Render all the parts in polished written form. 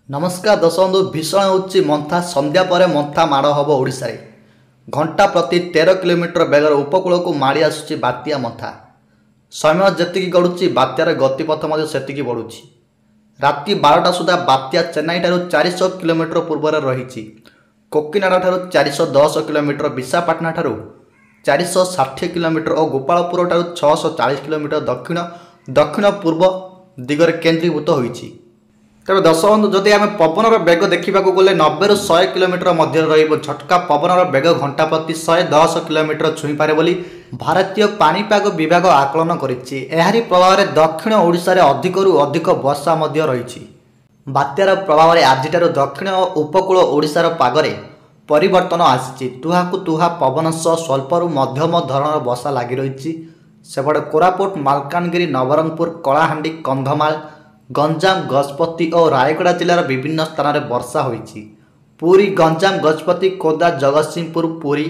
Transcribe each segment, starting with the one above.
नमस्कार दर्शक बंधु भीषण होची मंथा संध्या पर मंथा माड़ हम ओडिशा रे घंटा प्रति 13 किलोमीटर बेगर उपकूल को माड़ी आसुची बात्या मंथा। समय जेतिकी गड़ुची बात्यार गतिपथ सेतिकी बढ़ुची। राति 12टा सुधा बात्या चेन्नई ठारू 400 किलोमीटर पूर्व रही। कोकिनाडा ठारू 410 किलोमीटर, विशाखापट्टनम ठारू 460 किलोमीटर और गोपालपुर ठारू 640 किलोमीटर दक्षिण दक्षिण पूर्व दिगरे केन्द्रीभूत होईची। तेज दर्शक बंधु जदि आम पवनर बेग देखा गले 90 ରୁ 100 किलोमीटर मध्य झटका पवनर बेग घंटा प्रति 110 किलोमीटर छुईपे बोली भारतीय पाणीपाग विभाग आकलन करिछि। एहारी प्रभाव में दक्षिण ओडिशा रे अधिकरू अधिक वर्षा मध्य रही। बात्यार प्रभाव में आजिठार दक्षिण और उपकूल ओडिशार पागरे परिवर्तन आसी। तुहाकु तुहा पवन सह स्वल्परू मध्यम धरणर वर्षा लगी रही। सेपटे कोरापुट, मालकानगिरी, नवरंगपुर, कलाहांडी, कंधमाल, गंजाम, गजपति और रायगड़ा जिलार विभिन्न स्थान में वर्षा होईछि। पुरी, गंजाम, गजपति, खोर्धा, जगतसिंहपुर, पुरी,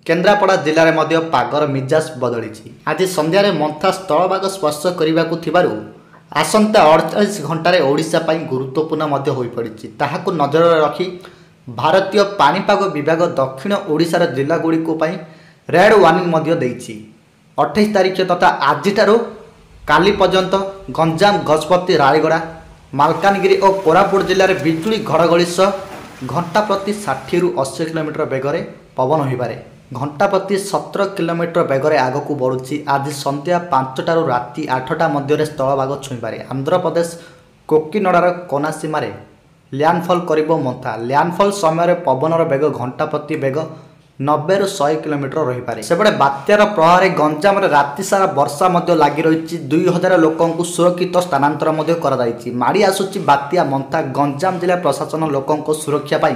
केन्द्रापड़ा जिले में पागर मिजाज बदली। आज संध्यारे मंथा स्थलभाग स्पर्श करने को आसंता 48 घंटे ओडिशा पाई गुरुत्वपूर्ण हो पड़ी। ताहाकु नजर रखी भारतीय पाणीपाग विभाग दक्षिण ओडिशार जिलागुड़िक रेड वार्निंग देइछि। 28 तारिख तथा आजिठारू काली पर्यंत गंजाम, गजपति, रायगड़ा, मालकानगिरी और कोरापुट जिले में बिजुली घड़घड़ी सह घंटा प्रति 60 ରୁ 80 किलोमीटर बेगर पवन होइबारे घंटा प्रति 17 किलोमीटर बेगर आगक बढ़ुची। आज संध्या 5टा ରୁ राति 8टा मध्य स्थलभाग छुईबारे आंध्र प्रदेश कोकिनाडार कोनासीमार लैंडफॉल करिबो मंथा। लैंडफॉल समय पवनर बेग घंटा प्रति बेग 90 ରୁ 100 किलोमीटर रहीपे। सेपटे बात्यार प्रभाव में गंजाम राति सारा वर्षा लगी रही। 2000 लोक सुरक्षित स्थानांतर माड़ी आसुची बात्या मंथा। गंजाम जिला प्रशासन लोकों सुरक्षा पाई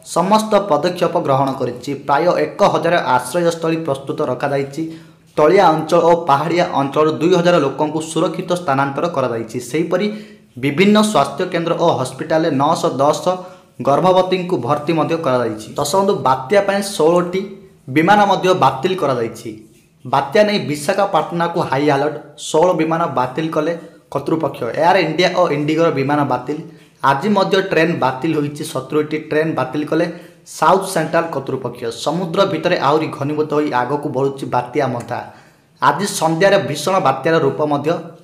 समस्त पदक्षेप ग्रहण करिछि। प्राय 1000 आश्रयस्थली प्रस्तुत रखाଯାଇଛି। तलिया अंचल और पहाड़िया अंचल 2000 लोकों सुरक्षित स्थानांतर कराଯାଇଛି। सेहीपरि विभिन्न स्वास्थ्य केन्द्र और हस्पिटाल 910 गर्भवती को भर्ती दर्शक बात्या 16टी विमान बातिल बात्या नहीं विशाखापट्टनम को हाई अलर्ट। 16 विमान बातिल कले कर्तृपक्ष। एयर इंडिया और इंडिगोर विमान बातिल। आज ट्रेन बातिल होईछि। 17टी ट्रेन बातिल कले साउथ सेंट्रल कर्तृपक्ष। समुद्र भितर आहरी घनीभूत होई आगक बढ़ुछि बात्या मंथा। आज संध्यार भीषण बात्यार रूप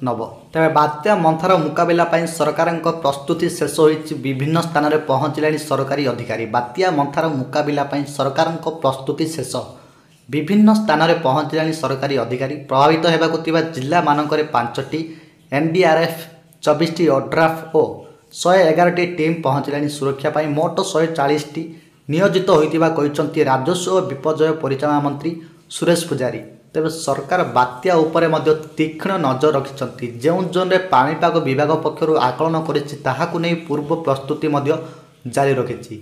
नब। तेज बात्या मंथार मुकाबला सरकार प्रस्तुति शेष होईछि। विभिन्न स्थान में पहुँचले सरकारी अधिकारी। बात्या मंथार मुकाबला सरकार प्रस्तुति शेष। विभिन्न स्थान में पहुँचले सरकारी अधिकारी। प्रभावित होगा जिला मानक 5टी एनडीआरएफ, 24टी ओड्राफ और 111टी टीम पहुँचले सुरक्षा पाई। मोट 140टी नियोजित होइतिबा कहिसंती राजस्व और विपर्यय परिचालना मंत्री सुरेश पुजारी। तेज सरकार बात्या उपरे तीक्ष्ण नजर रखिछंती। जो जोन रे पाणीपाग विभाग पक्षरु आकलन करिछि ताहाकु नै पूर्व प्रस्तुति जारी रखिछि।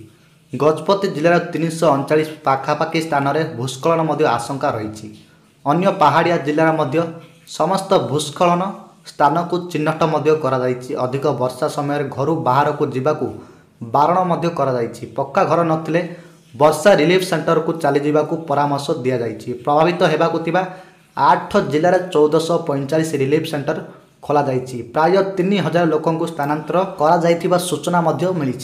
गजपति जिलार 339 पाखापाखि स्थान में भूस्खलन आशंका रही। अन्य पहाड़िया जिलार समस्त भूस्खलन स्थान को चिन्हट कराଯାଇଛି। अधिक वर्षा समय घर बाहर को जीवाकू बारण कराଯାଇଛି। पक्का घर नथिले वर्षा रिलीफ सेंटर को चली जावाकू परामर्श दिया जाइछि। प्रभावित हेबाकू थिबा 8 जिलार 1445 रिलीफ सेंटर खोला जाइछि। प्राय 3000 लोकंकु स्थानांतर करा जाइथिबा सूचना मिली।